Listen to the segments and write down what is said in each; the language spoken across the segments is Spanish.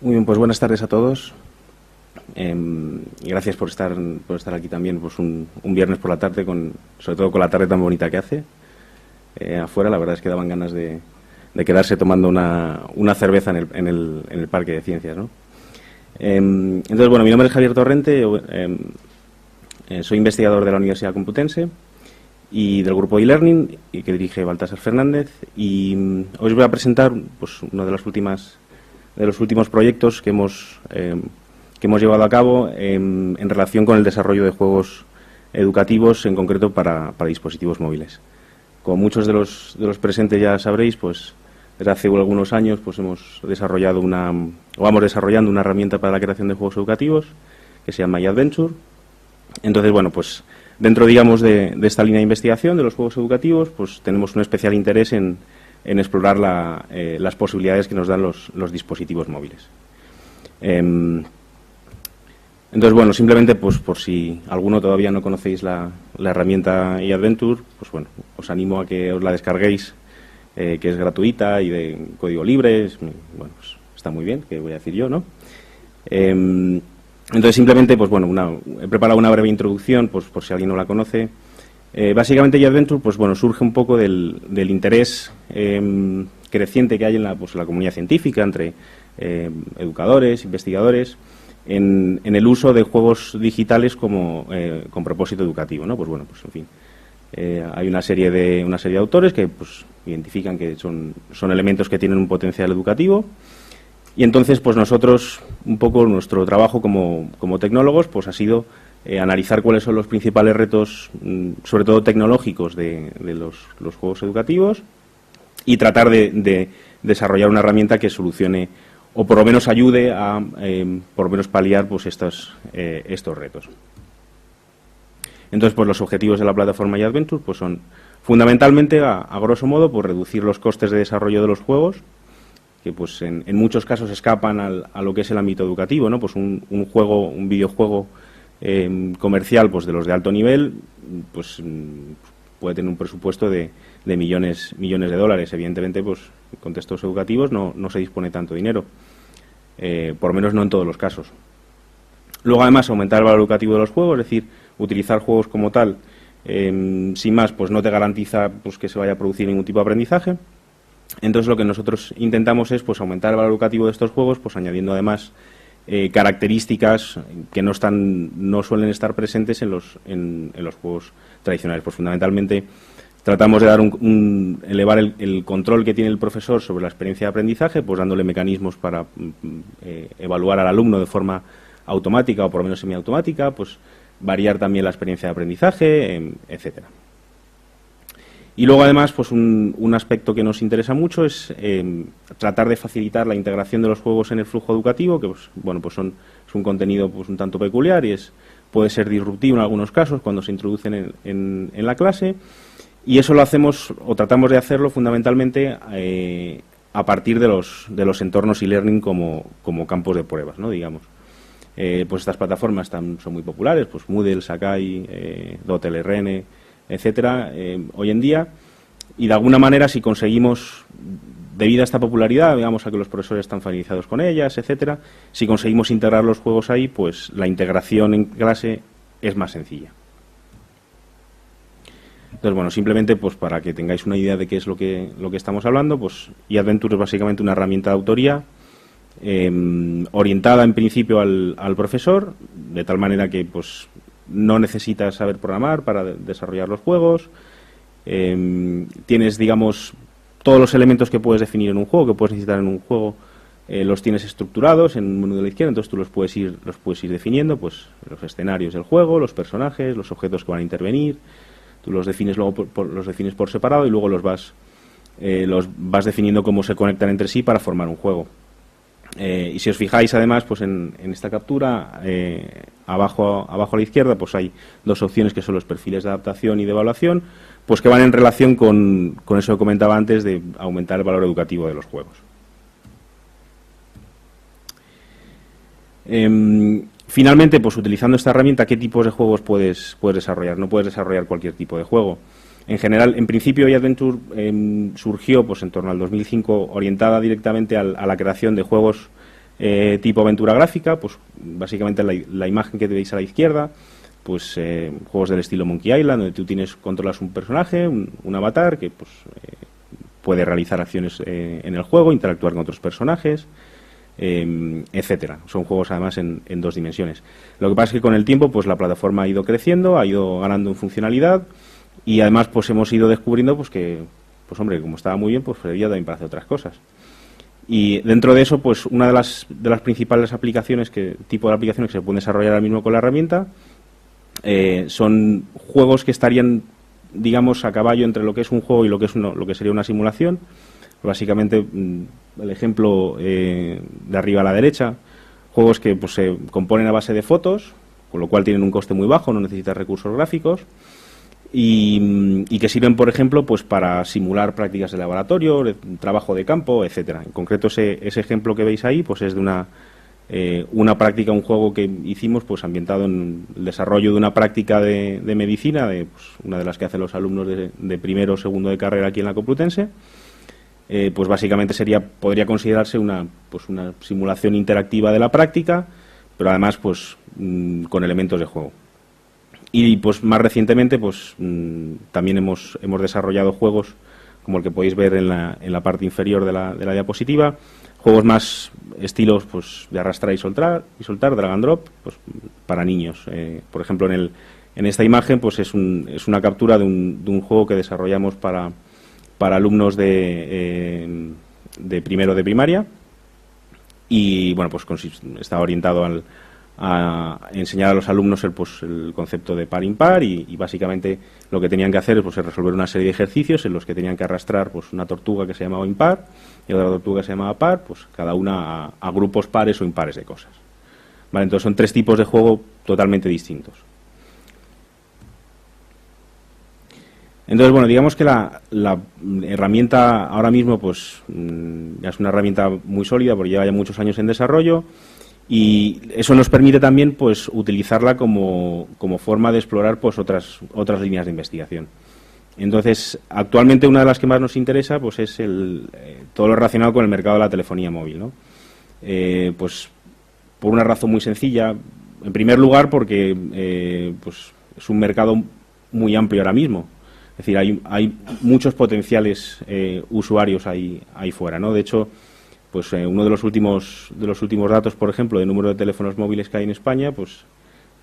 Muy bien, pues buenas tardes a todos. Y gracias por estar aquí también, pues un viernes por la tarde, sobre todo con la tarde tan bonita que hace afuera. La verdad es que daban ganas de quedarse tomando una cerveza en el Parque de Ciencias, ¿no? Entonces, bueno, mi nombre es Javier Torrente, soy investigador de la Universidad Complutense y del grupo e-learning y que dirige Baltasar Fernández, y hoy os voy a presentar pues uno de los últimos proyectos que hemos llevado a cabo en relación con el desarrollo de juegos educativos, en concreto para dispositivos móviles. Como muchos de los presentes ya sabréis, pues desde hace algunos años pues vamos desarrollando una herramienta para la creación de juegos educativos que se llama iAdventure. Entonces, bueno, pues dentro, digamos, de esta línea de investigación de los juegos educativos, pues tenemos un especial interés en explorar las posibilidades que nos dan los dispositivos móviles. Entonces, bueno, simplemente pues por si alguno todavía no conocéis la herramienta iAdventure, pues bueno, os animo a que os la descarguéis, que es gratuita y de código libre. Bueno, pues está muy bien, que voy a decir yo, ¿no? Entonces, simplemente, pues bueno, he preparado una breve introducción, pues por si alguien no la conoce. Básicamente, iAdventure, pues bueno, surge un poco del interés creciente que hay en la comunidad científica, entre educadores, investigadores, en el uso de juegos digitales con propósito educativo, ¿no? Pues bueno, pues en fin, hay una serie de autores que pues identifican que son elementos que tienen un potencial educativo. Y entonces, pues nosotros, un poco nuestro trabajo como tecnólogos, pues ha sido analizar cuáles son los principales retos, sobre todo tecnológicos, de los juegos educativos, y tratar de desarrollar una herramienta que solucione o por lo menos ayude a por lo menos paliar pues estos retos. Entonces, pues los objetivos de la plataforma iAdventure pues son fundamentalmente, a grosso modo, pues reducir los costes de desarrollo de los juegos, que pues en muchos casos escapan a lo que es el ámbito educativo, ¿no? Pues un videojuego comercial, pues de los de alto nivel, pues puede tener un presupuesto de millones de dólares. Evidentemente, pues en contextos educativos no se dispone tanto dinero, por lo menos no en todos los casos. Luego, además, aumentar el valor educativo de los juegos, es decir, utilizar juegos como tal, sin más, pues no te garantiza pues que se vaya a producir ningún tipo de aprendizaje. Entonces, lo que nosotros intentamos es pues aumentar el valor educativo de estos juegos, pues añadiendo además características que no suelen estar presentes en los juegos tradicionales. Pues fundamentalmente tratamos de elevar el control que tiene el profesor sobre la experiencia de aprendizaje, pues dándole mecanismos para evaluar al alumno de forma automática o por lo menos semiautomática, pues variar también la experiencia de aprendizaje, etcétera. Y luego, además, pues un aspecto que nos interesa mucho es tratar de facilitar la integración de los juegos en el flujo educativo, que pues, bueno, pues es un contenido pues un tanto peculiar y puede ser disruptivo en algunos casos cuando se introducen en la clase, y eso lo hacemos o tratamos de hacerlo fundamentalmente a partir de los entornos e-learning como campos de pruebas, ¿no? Digamos. Pues estas plataformas son muy populares, pues Moodle, Sakai, DotLRN, etcétera, hoy en día, y de alguna manera, si conseguimos, debido a esta popularidad, digamos, a que los profesores están familiarizados con ellas, etcétera, si conseguimos integrar los juegos ahí, pues la integración en clase es más sencilla. Entonces, bueno, simplemente pues para que tengáis una idea de qué es lo que estamos hablando, pues iAdventure es básicamente una herramienta de autoría orientada en principio al profesor, de tal manera que pues no necesitas saber programar para desarrollar los juegos. Tienes, digamos, todos los elementos que puedes definir en un juego, que puedes necesitar en un juego, los tienes estructros en un menú de la izquierda. Entonces tú los puedes ir definiendo, pues los escenarios del juego, los personajes, los objetos que van a intervenir. Tú los defines luego los defines por separado y luego los vas definiendo cómo se conectan entre sí para formar un juego. Y si os fijáis, además, pues en esta captura, abajo a la izquierda, pues hay dos opciones que son los perfiles de adaptación y de evaluación, pues que van en relación con eso que comentaba antes de aumentar el valor educativo de los juegos. Finalmente, pues utilizando esta herramienta, ¿qué tipos de juegos puedes desarrollar? No puedes desarrollar cualquier tipo de juego. En general, en principio, iAdventure surgió pues en torno al 2005, orientada directamente a la creación de juegos tipo aventura gráfica, pues básicamente la imagen que veis a la izquierda, pues juegos del estilo Monkey Island, donde tú controlas un personaje, un avatar, que pues puede realizar acciones en el juego, interactuar con otros personajes, etcétera. Son juegos además en 2 dimensiones. Lo que pasa es que con el tiempo pues la plataforma ha ido creciendo, ha ido ganando en funcionalidad y además pues hemos ido descubriendo pues que, pues hombre, como estaba muy bien, pues servía también para hacer otras cosas. Y dentro de eso, pues una de las principales tipo de aplicaciones que se pueden desarrollar ahora mismo con la herramienta son juegos que estarían, digamos, a caballo entre lo que es un juego y lo que sería una simulación. Básicamente, el ejemplo de arriba a la derecha, juegos que pues, se componen a base de fotos, con lo cual tienen un coste muy bajo, no necesitan recursos gráficos, y que sirven, por ejemplo, pues para simular prácticas de laboratorio, trabajo de campo, etcétera. En concreto, ese ejemplo que veis ahí, pues es de una práctica, un juego que hicimos pues ambientado en el desarrollo de una práctica de medicina, pues, una de las que hacen los alumnos de primero o segundo de carrera aquí en la Complutense. Pues básicamente podría considerarse una simulación interactiva de la práctica, pero además pues con elementos de juego. Y pues más recientemente pues también hemos desarrollado juegos como el que podéis ver en la parte inferior de la diapositiva, juegos más estilos pues de arrastrar y soltar, drag and drop, pues para niños. Por ejemplo, en esta imagen pues es una captura de un juego que desarrollamos para alumnos de primero de primaria y bueno, pues está orientado a enseñar a los alumnos el concepto de par-impar y básicamente lo que tenían que hacer es resolver una serie de ejercicios en los que tenían que arrastrar pues una tortuga que se llamaba impar y otra tortuga que se llamaba par, pues cada una a grupos pares o impares de cosas. Vale, entonces son 3 tipos de juego totalmente distintos. Entonces, bueno, digamos que la herramienta ahora mismo pues ya es una herramienta muy sólida porque lleva ya muchos años en desarrollo y eso nos permite también pues utilizarla como forma de explorar pues otras líneas de investigación. Entonces, actualmente una de las que más nos interesa pues es todo lo relacionado con el mercado de la telefonía móvil, ¿no? Pues por una razón muy sencilla. En primer lugar porque pues es un mercado muy amplio ahora mismo. Es decir, hay muchos potenciales usuarios ahí fuera, ¿no? De hecho, pues uno de los últimos datos, por ejemplo, de número de teléfonos móviles que hay en España, pues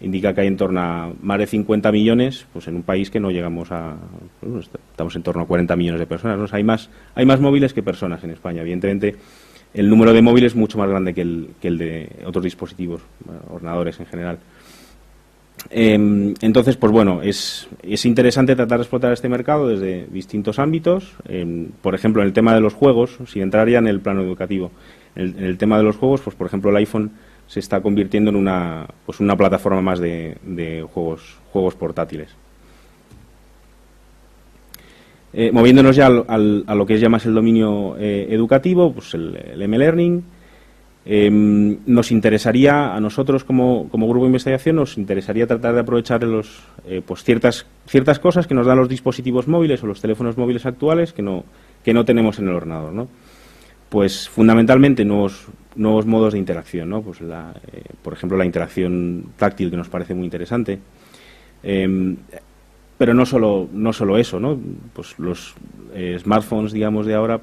indica que hay en torno a más de 50 millones, pues en un país que no llegamos pues, estamos en torno a 40 millones de personas, ¿no? O sea, hay más móviles que personas en España. Evidentemente, el número de móviles es mucho más grande que el de otros dispositivos, ordenadores en general. Entonces, pues bueno, es interesante tratar de explotar este mercado desde distintos ámbitos. Por ejemplo, en el tema de los juegos, sin entrar ya en el plano educativo, en el tema de los juegos, pues por ejemplo el iPhone se está convirtiendo en una plataforma más de juegos portátiles. Moviéndonos ya a lo que es ya más el dominio educativo, pues el M-Learning. Nos interesaría, a nosotros como grupo de investigación, nos interesaría tratar de aprovechar pues ciertas cosas que nos dan los dispositivos móviles o los teléfonos móviles actuales que no tenemos en el ordenador, ¿no? Pues fundamentalmente nuevos modos de interacción, ¿no? Pues por ejemplo la interacción táctil, que nos parece muy interesante, pero no solo eso, ¿no? Pues los smartphones, digamos, de ahora,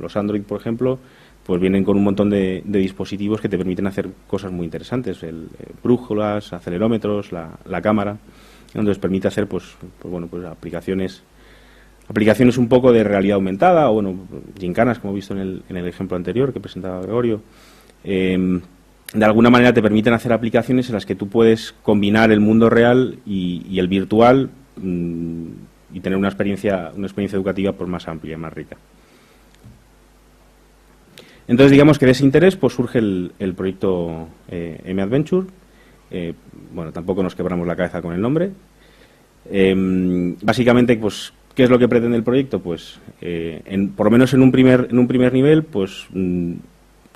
los Android, por ejemplo, pues vienen con un montón de dispositivos que te permiten hacer cosas muy interesantes, brújulas, acelerómetros, la cámara, entonces permite hacer pues aplicaciones un poco de realidad aumentada, o bueno, gincanas, como he visto en el ejemplo anterior que presentaba Gregorio. De alguna manera te permiten hacer aplicaciones en las que tú puedes combinar el mundo real y el virtual y tener una experiencia educativa pues más amplia, más rica. Entonces, digamos que de ese interés pues surge el proyecto M-Adventure. Bueno, tampoco nos quebramos la cabeza con el nombre. Básicamente, pues, ¿qué es lo que pretende el proyecto? Pues, por lo menos en un primer nivel, pues,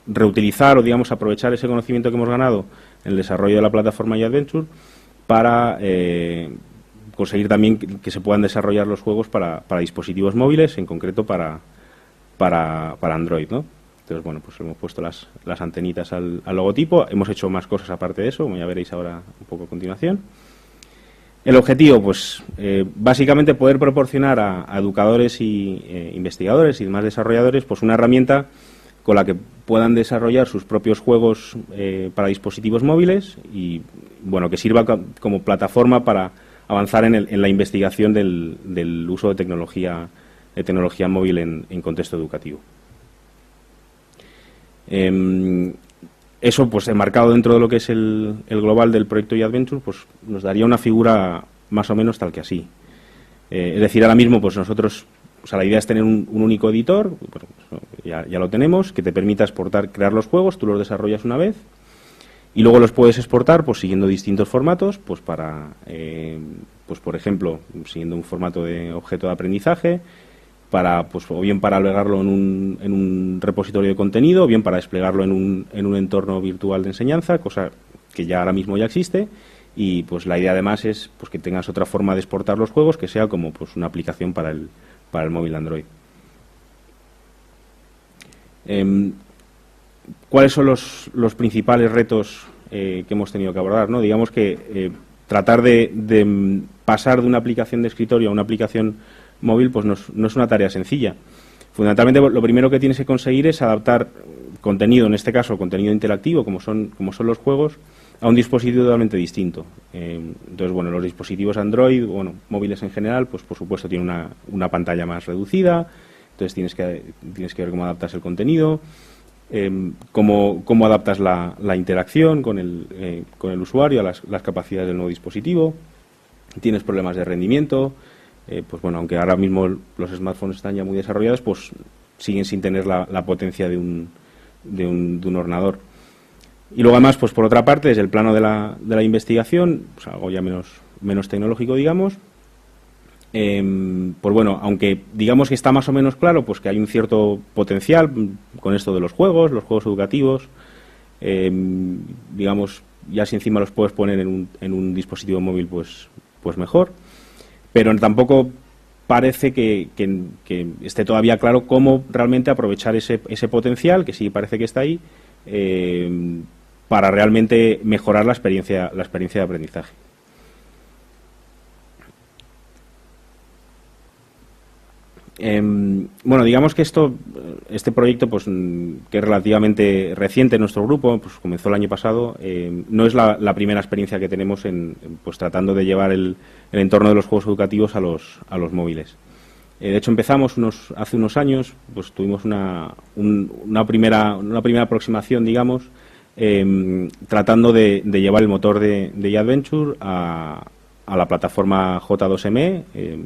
reutilizar o, digamos, aprovechar ese conocimiento que hemos ganado en el desarrollo de la plataforma M-Adventure para conseguir también que se puedan desarrollar los juegos para dispositivos móviles, en concreto para Android, ¿no? Entonces, bueno, pues hemos puesto las antenitas al logotipo. Hemos hecho más cosas aparte de eso, como ya veréis ahora un poco a continuación. El objetivo, pues, básicamente poder proporcionar a educadores y investigadores y demás desarrolladores, pues, una herramienta con la que puedan desarrollar sus propios juegos para dispositivos móviles y, bueno, que sirva como plataforma para avanzar en la investigación del uso de tecnología móvil en contexto educativo. Eso, pues, enmarcado dentro de lo que es el global del proyecto eAdventure, pues nos daría una figura más o menos tal que así. Es decir, ahora mismo, pues nosotros, o sea, la idea es tener un único editor, bueno, pues, ya lo tenemos, que te permita exportar, crear los juegos, tú los desarrollas una vez y luego los puedes exportar, pues, siguiendo distintos formatos, pues, para, pues, por ejemplo, siguiendo un formato de objeto de aprendizaje, para, pues, o bien para albergarlo en un repositorio de contenido, o bien para desplegarlo en un entorno virtual de enseñanza, cosa que ya ahora mismo ya existe, y, pues, la idea además es, pues, que tengas otra forma de exportar los juegos que sea como, pues, una aplicación para el móvil Android. ¿Cuáles son los principales retos que hemos tenido que abordar, ¿no? Digamos que tratar de pasar de una aplicación de escritorio a una aplicación móvil, pues no es una tarea sencilla. Fundamentalmente, lo primero que tienes que conseguir es adaptar contenido, en este caso contenido interactivo, como son los juegos, a un dispositivo totalmente distinto. Entonces, bueno, los dispositivos Android, bueno, móviles en general, pues por supuesto tienen una pantalla más reducida, entonces tienes que ver cómo adaptas el contenido, cómo adaptas la interacción con el usuario a las capacidades del nuevo dispositivo. Tienes problemas de rendimiento. Pues bueno, aunque ahora mismo los smartphones están ya muy desarrollados, pues siguen sin tener la potencia de un ordenador. Y luego además, pues por otra parte, desde el plano de la investigación, pues algo ya menos tecnológico, digamos, pues bueno, aunque digamos que está más o menos claro, pues que hay un cierto potencial con esto de los juegos educativos, digamos, ya si encima los puedes poner en un dispositivo móvil, pues mejor. Pero tampoco parece que esté todavía claro cómo realmente aprovechar ese potencial, que sí parece que está ahí, para realmente mejorar la experiencia de aprendizaje. Bueno, digamos que este proyecto, pues, que es relativamente reciente en nuestro grupo, pues comenzó el año pasado, no es la primera experiencia que tenemos pues tratando de llevar el entorno de los juegos educativos a los móviles. De hecho, empezamos hace unos años, pues tuvimos una primera aproximación, digamos, tratando de llevar el motor de eAdventure a la plataforma J2ME,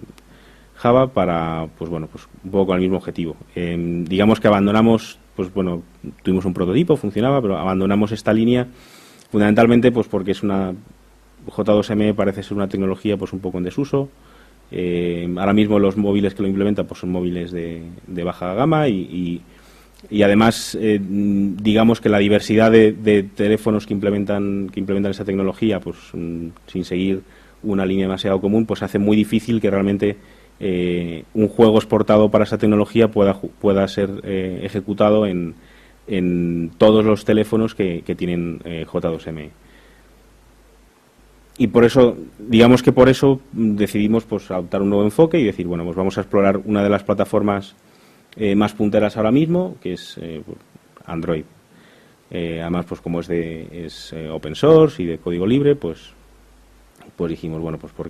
Java, para, pues bueno, pues un poco con el mismo objetivo. Digamos que abandonamos, pues bueno, tuvimos un prototipo, funcionaba, pero abandonamos esta línea fundamentalmente pues porque J2ME parece ser una tecnología pues un poco en desuso. Ahora mismo los móviles que lo implementan pues son móviles de baja gama y además digamos que la diversidad de teléfonos que implementan esa tecnología, pues sin seguir una línea demasiado común, pues hace muy difícil que realmente un juego exportado para esa tecnología pueda ser ejecutado en todos los teléfonos que tienen J2ME. Y por eso, digamos que por eso decidimos pues adoptar un nuevo enfoque y decir, bueno, pues vamos a explorar una de las plataformas más punteras ahora mismo, que es Android. Además, pues como es open source y de código libre, pues dijimos, bueno, pues ¿por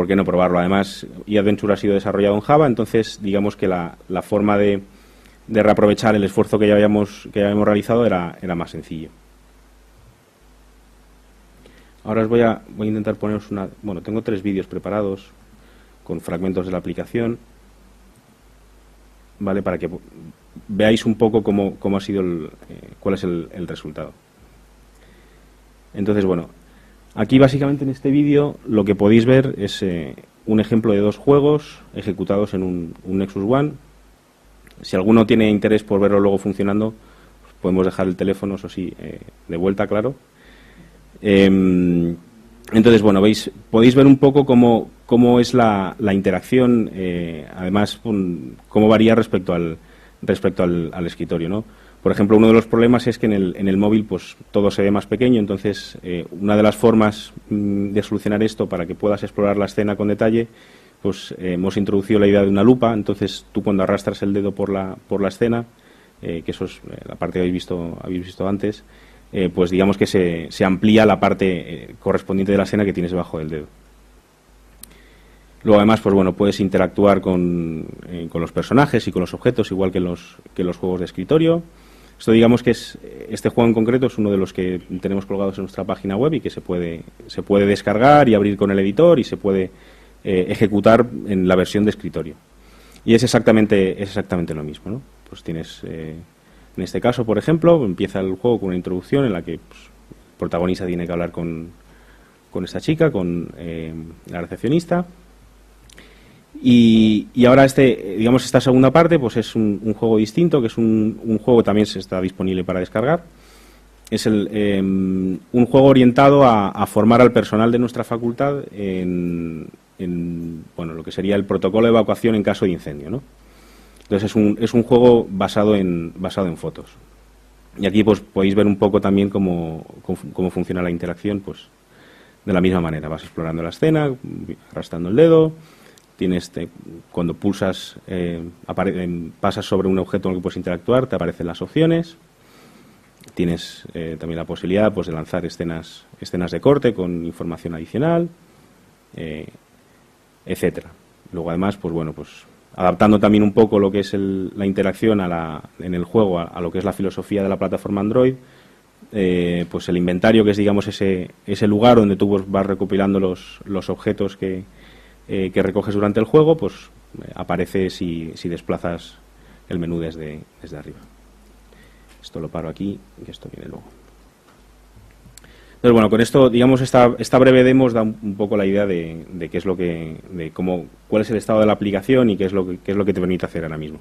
qué no probarlo? Además, eAdventure ha sido desarrollado en Java, entonces digamos que la forma de reaprovechar el esfuerzo que ya habíamos realizado era más sencillo. Ahora voy a intentar poneros tengo 3 vídeos preparados con fragmentos de la aplicación, ¿vale? Para que veáis un poco cómo ha sido cuál es el resultado. Entonces, bueno, aquí básicamente en este vídeo lo que podéis ver es un ejemplo de 2 juegos ejecutados en un Nexus One. Si alguno tiene interés por verlo luego funcionando, pues podemos dejar el teléfono, eso sí, de vuelta, claro. Entonces, bueno, podéis ver un poco cómo es la interacción, además cómo varía respecto al escritorio, ¿no? Por ejemplo, uno de los problemas es que en el móvil pues todo se ve más pequeño, entonces una de las formas de solucionar esto para que puedas explorar la escena con detalle, pues hemos introducido la idea de una lupa. Entonces tú cuando arrastras el dedo por la escena, que eso es la parte que habéis visto antes, pues digamos que se amplía la parte correspondiente de la escena que tienes debajo del dedo. Luego además, pues bueno, puedes interactuar con los personajes y con los objetos, igual que los juegos de escritorio. Esto digamos que este juego en concreto es uno de los que tenemos colgados en nuestra página web y que se puede descargar y abrir con el editor y se puede ejecutar en la versión de escritorio. Y es exactamente lo mismo, ¿no? Pues tienes, en este caso, por ejemplo, empieza el juego con una introducción en la que pues, el protagonista tiene que hablar con esta chica, con la recepcionista. Y ahora digamos esta segunda parte pues es un juego distinto, que es un juego que también se está disponible para descargar. Es un juego orientado a formar al personal de nuestra facultad en bueno, lo que sería el protocolo de evacuación en caso de incendio, ¿no? Entonces es un juego basado en fotos. Y aquí pues podéis ver un poco también cómo funciona la interacción, pues de la misma manera. Vas explorando la escena, arrastrando el dedo. Cuando pulsas, pasas sobre un objeto con el que puedes interactuar, te aparecen las opciones. Tienes también la posibilidad pues, de lanzar escenas de corte con información adicional, etcétera. Luego además, pues bueno, pues adaptando también un poco lo que es la interacción en el juego a lo que es la filosofía de la plataforma Android, pues el inventario, que es digamos ese lugar donde tú pues, vas recopilando los objetos que recoges durante el juego, pues aparece si desplazas el menú desde arriba. Esto lo paro aquí y esto viene luego. Entonces, bueno, con esto, digamos, esta breve demo os da un poco la idea de qué es cuál es el estado de la aplicación y qué es lo que te permite hacer ahora mismo.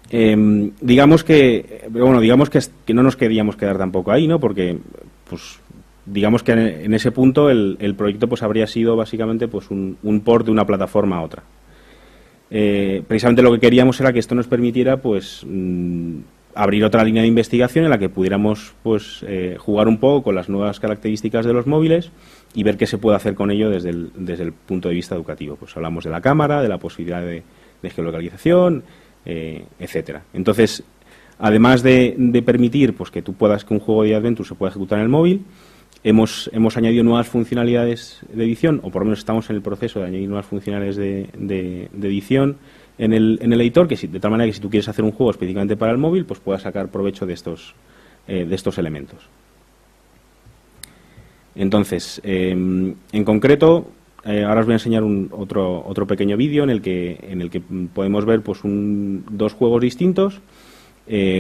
Digamos que no nos queríamos quedar tampoco ahí, ¿no? Porque, pues, digamos que en ese punto el proyecto pues habría sido básicamente pues un port de una plataforma a otra. Precisamente lo que queríamos era que esto nos permitiera pues abrir otra línea de investigación en la que pudiéramos pues jugar un poco con las nuevas características de los móviles y ver qué se puede hacer con ello desde el punto de vista educativo. Pues hablamos de la cámara, de la posibilidad de geolocalización, etcétera. Entonces, además de permitir pues que un juego de Adventure se pueda ejecutar en el móvil, hemos añadido nuevas funcionalidades de edición, o por lo menos estamos en el proceso de añadir nuevas funcionalidades de edición en el editor, de tal manera que si tú quieres hacer un juego específicamente para el móvil, pues puedas sacar provecho de estos elementos. Entonces, en concreto, ahora os voy a enseñar otro pequeño vídeo en el que podemos ver pues dos juegos distintos.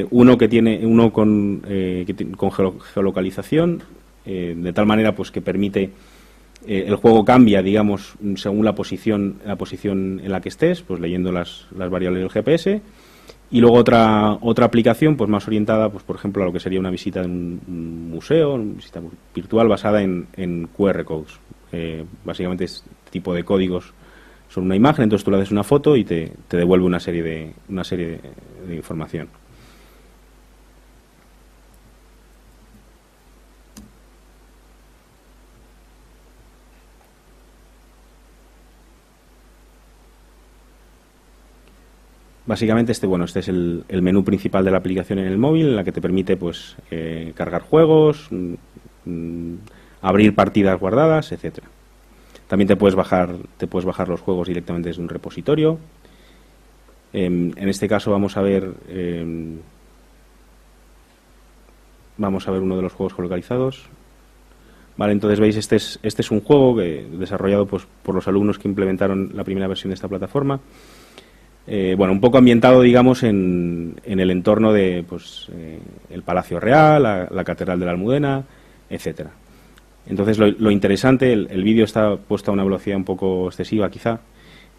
Uno con geolocalización, de tal manera pues que permite el juego cambia, digamos, según la posición en la que estés, pues leyendo las variables del GPS. Y luego otra aplicación pues más orientada, pues por ejemplo, a lo que sería una visita de un museo, una visita virtual basada en QR codes. Básicamente este tipo de códigos son una imagen, entonces tú le haces una foto y te devuelve una serie de información. Básicamente este es el menú principal de la aplicación en el móvil, en la que te permite pues cargar juegos, abrir partidas guardadas, etcétera. También te puedes bajar los juegos directamente desde un repositorio. En este caso vamos a ver uno de los juegos geolocalizados. Vale, entonces veis, este es un juego desarrollado pues por los alumnos que implementaron la primera versión de esta plataforma. Un poco ambientado, digamos, en el entorno de pues, el Palacio Real, la Catedral de la Almudena, etcétera. Entonces, lo interesante, el vídeo está puesto a una velocidad un poco excesiva, quizá,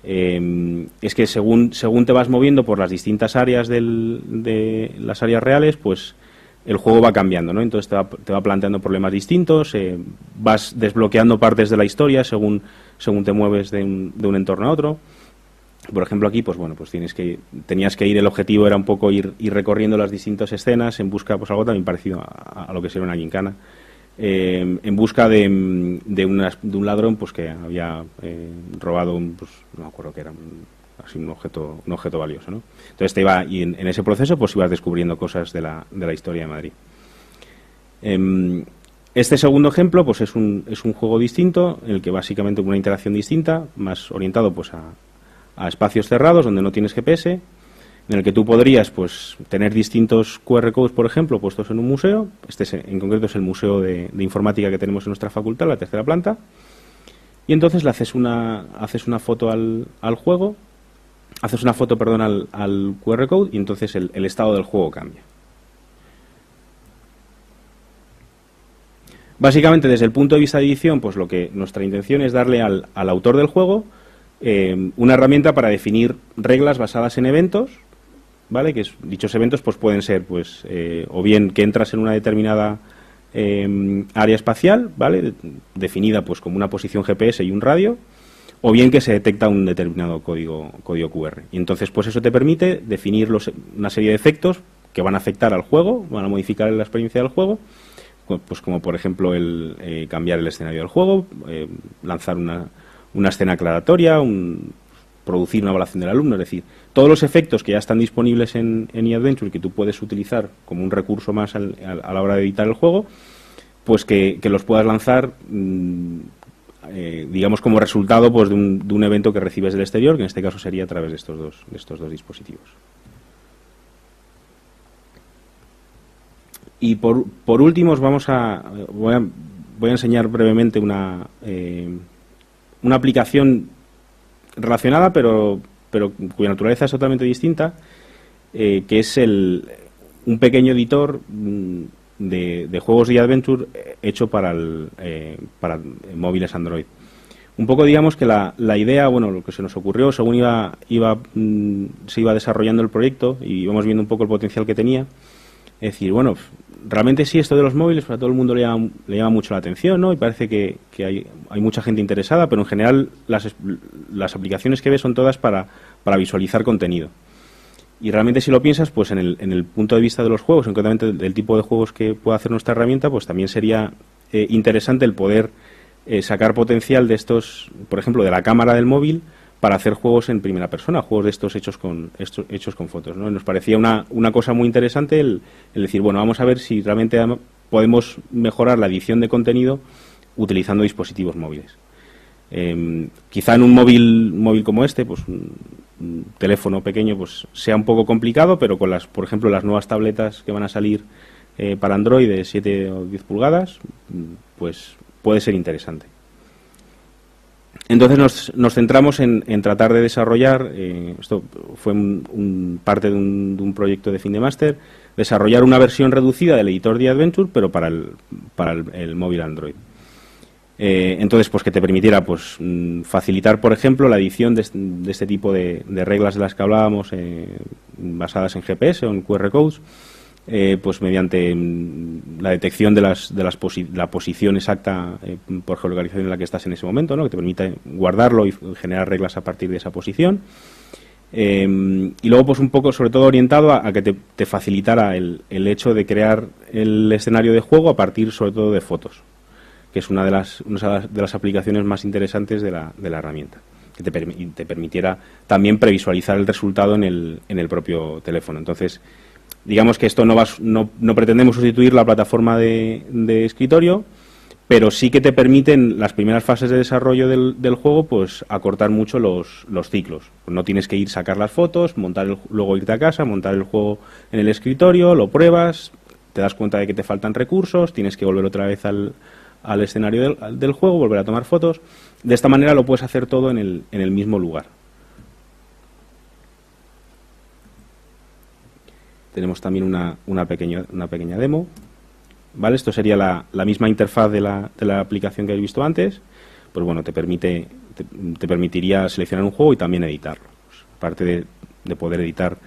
es que según te vas moviendo por las distintas áreas de las áreas reales, pues el juego va cambiando, ¿no? Entonces te va planteando problemas distintos, vas desbloqueando partes de la historia según te mueves de un entorno a otro. Por ejemplo, aquí, pues bueno, pues tenías que ir, el objetivo era un poco ir recorriendo las distintas escenas en busca, pues algo también parecido a lo que sería una gincana, en busca de un ladrón pues que había robado pues, no me acuerdo qué era, así un objeto valioso, ¿no? Entonces y en ese proceso pues ibas descubriendo cosas de la historia de Madrid. Este segundo ejemplo pues es un juego distinto, en el que básicamente una interacción distinta, más orientado pues a espacios cerrados donde no tienes GPS, en el que tú podrías pues tener distintos QR codes, por ejemplo, puestos en un museo. En concreto es el museo de informática que tenemos en nuestra facultad, la tercera planta, y entonces le haces una foto al juego, haces una foto, perdón, al QR code, y entonces el estado del juego cambia. Básicamente, desde el punto de vista de edición, pues lo que nuestra intención es darle al autor del juego una herramienta para definir reglas basadas en eventos, ¿vale? Que dichos eventos pues pueden ser pues o bien que entras en una determinada área espacial, ¿vale? Definida pues como una posición GPS y un radio, o bien que se detecta un determinado código QR. Y entonces pues eso te permite definir una serie de efectos que van a afectar al juego, van a modificar la experiencia del juego, pues como por ejemplo el cambiar el escenario del juego, lanzar una escena aclaratoria, producir una evaluación del alumno, es decir, todos los efectos que ya están disponibles en eAdventure, que tú puedes utilizar como un recurso más a la hora de editar el juego, pues que los puedas lanzar, digamos, como resultado pues de un evento que recibes del exterior, que en este caso sería a través de estos dos dispositivos. Y por último voy a enseñar brevemente una aplicación relacionada, pero cuya naturaleza es totalmente distinta, que es un pequeño editor de juegos de Adventure hecho para móviles Android. Un poco, digamos, que la idea, bueno, lo que se nos ocurrió, según se iba desarrollando el proyecto y íbamos viendo un poco el potencial que tenía, es decir, bueno, realmente sí, esto de los móviles para todo el mundo le llama mucho la atención, ¿no? Y parece que hay mucha gente interesada, pero en general las aplicaciones que ves son todas para visualizar contenido. Y realmente, si lo piensas, pues en el punto de vista de los juegos, concretamente del tipo de juegos que puede hacer nuestra herramienta, pues también sería interesante el poder sacar potencial de estos, por ejemplo, de la cámara del móvil, para hacer juegos en primera persona, juegos de estos hechos con fotos, ¿no? Nos parecía una cosa muy interesante el decir, bueno, vamos a ver si realmente podemos mejorar la edición de contenido utilizando dispositivos móviles. Quizá en un móvil como este, pues un teléfono pequeño, pues sea un poco complicado, pero con por ejemplo, las nuevas tabletas que van a salir para Android de 7 o 10 pulgadas, pues puede ser interesante. Entonces nos centramos en tratar de desarrollar, esto fue parte de un proyecto de fin de máster, desarrollar una versión reducida del editor de Adventure, pero para el móvil Android. Entonces, pues que te permitiera pues facilitar, por ejemplo, la edición de este tipo de reglas de las que hablábamos, basadas en GPS o en QR codes, pues mediante la detección de la posición exacta por geolocalización en la que estás en ese momento, ¿no? Que te permite guardarlo y generar reglas a partir de esa posición. Y luego, pues un poco, sobre todo orientado a que te facilitara el hecho de crear el escenario de juego a partir, sobre todo, de fotos, que es una de las aplicaciones más interesantes de la herramienta, que te permitiera también previsualizar el resultado en el propio teléfono. Entonces, digamos que esto no pretendemos sustituir la plataforma de escritorio, pero sí que te permiten las primeras fases de desarrollo del juego pues acortar mucho los ciclos. No tienes que sacar las fotos, luego irte a casa, montar el juego en el escritorio, lo pruebas, te das cuenta de que te faltan recursos, tienes que volver otra vez al escenario del juego, volver a tomar fotos. De esta manera lo puedes hacer todo en el mismo lugar. Tenemos también una pequeña demo, ¿vale? Esto sería la misma interfaz de la aplicación que habéis visto antes. Pues bueno, te permitiría seleccionar un juego y también editarlo. Pues, aparte de poder editar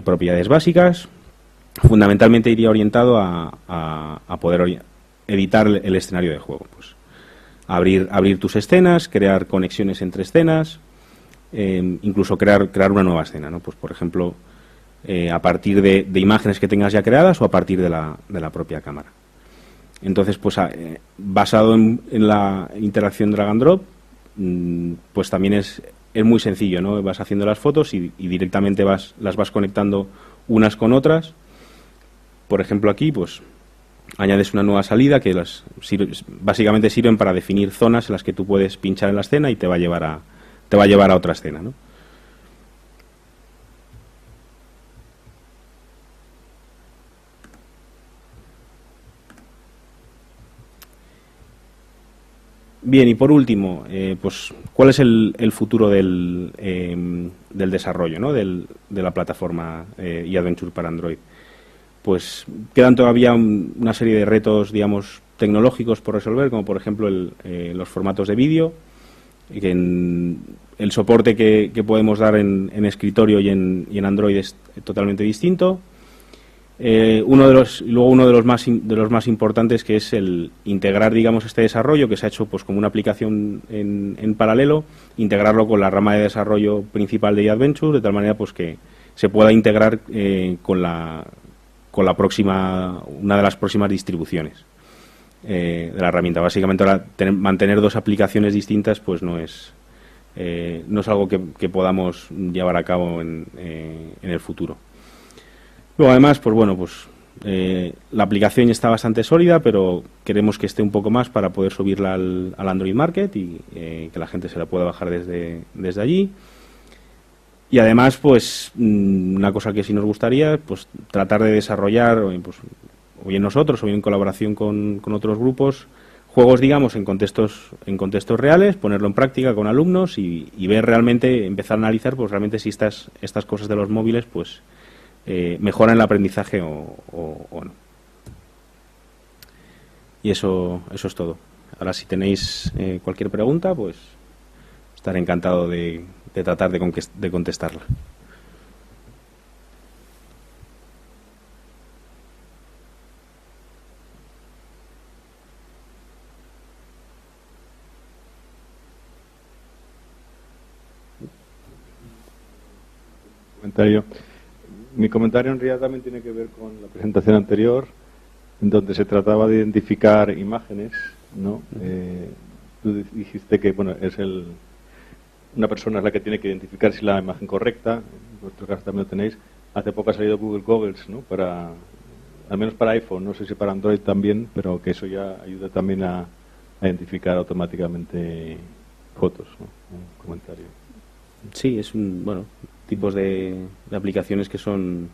propiedades básicas, fundamentalmente iría orientado a poder editar el escenario de juego. Pues abrir tus escenas, crear conexiones entre escenas, incluso crear una nueva escena, ¿no? Pues por ejemplo, a partir de imágenes que tengas ya creadas o a partir de la propia cámara. Entonces, pues basado en la interacción drag and drop, pues también es muy sencillo, ¿no? Vas haciendo las fotos y directamente las vas conectando unas con otras. Por ejemplo, aquí, pues añades una nueva salida que básicamente sirven para definir zonas en las que tú puedes pinchar en la escena y te va a llevar a otra escena, ¿no? Bien, y por último, pues ¿cuál es el futuro del desarrollo, ¿no? de la plataforma eAdventure para Android? Pues quedan todavía una serie de retos, digamos, tecnológicos por resolver, como por ejemplo los formatos de vídeo, que el soporte que podemos dar en escritorio y en Android es totalmente distinto. Uno de los más importantes, que es el integrar, digamos, este desarrollo que se ha hecho pues como una aplicación en paralelo, integrarlo con la rama de desarrollo principal de eAdventure, de tal manera pues que se pueda integrar con la próxima, una de las próximas distribuciones de la herramienta. Básicamente ahora mantener dos aplicaciones distintas pues no es algo que podamos llevar a cabo en el futuro. Luego, además, pues bueno, pues la aplicación está bastante sólida, pero queremos que esté un poco más para poder subirla al Android Market y que la gente se la pueda bajar desde allí. Y además, pues una cosa que sí nos gustaría, pues tratar de desarrollar, pues, o bien nosotros, o bien en colaboración con otros grupos, juegos, digamos, en contextos reales, ponerlo en práctica con alumnos y ver realmente, empezar a analizar, pues realmente si estas cosas de los móviles, pues mejoran el aprendizaje o no. Y eso es todo. Ahora, si tenéis cualquier pregunta, pues estaré encantado de tratar de contestarla. Mi comentario en realidad también tiene que ver con la presentación anterior, en donde se trataba de identificar imágenes, ¿no? Tú dijiste que bueno, una persona es la que tiene que identificar si la imagen correcta, en vuestro caso también lo tenéis. Hace poco ha salido Google Goggles, ¿no? Al menos para iPhone, no sé si para Android también, pero que eso ya ayuda también a identificar automáticamente fotos, ¿no? Un comentario. Sí, es tipos de aplicaciones que son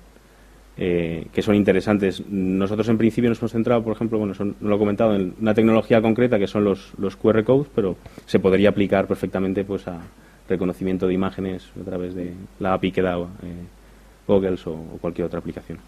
interesantes. Nosotros en principio nos hemos centrado, por ejemplo, no lo he comentado, en una tecnología concreta que son los QR codes, pero se podría aplicar perfectamente pues a reconocimiento de imágenes a través de la API que da Goggles o cualquier otra aplicación.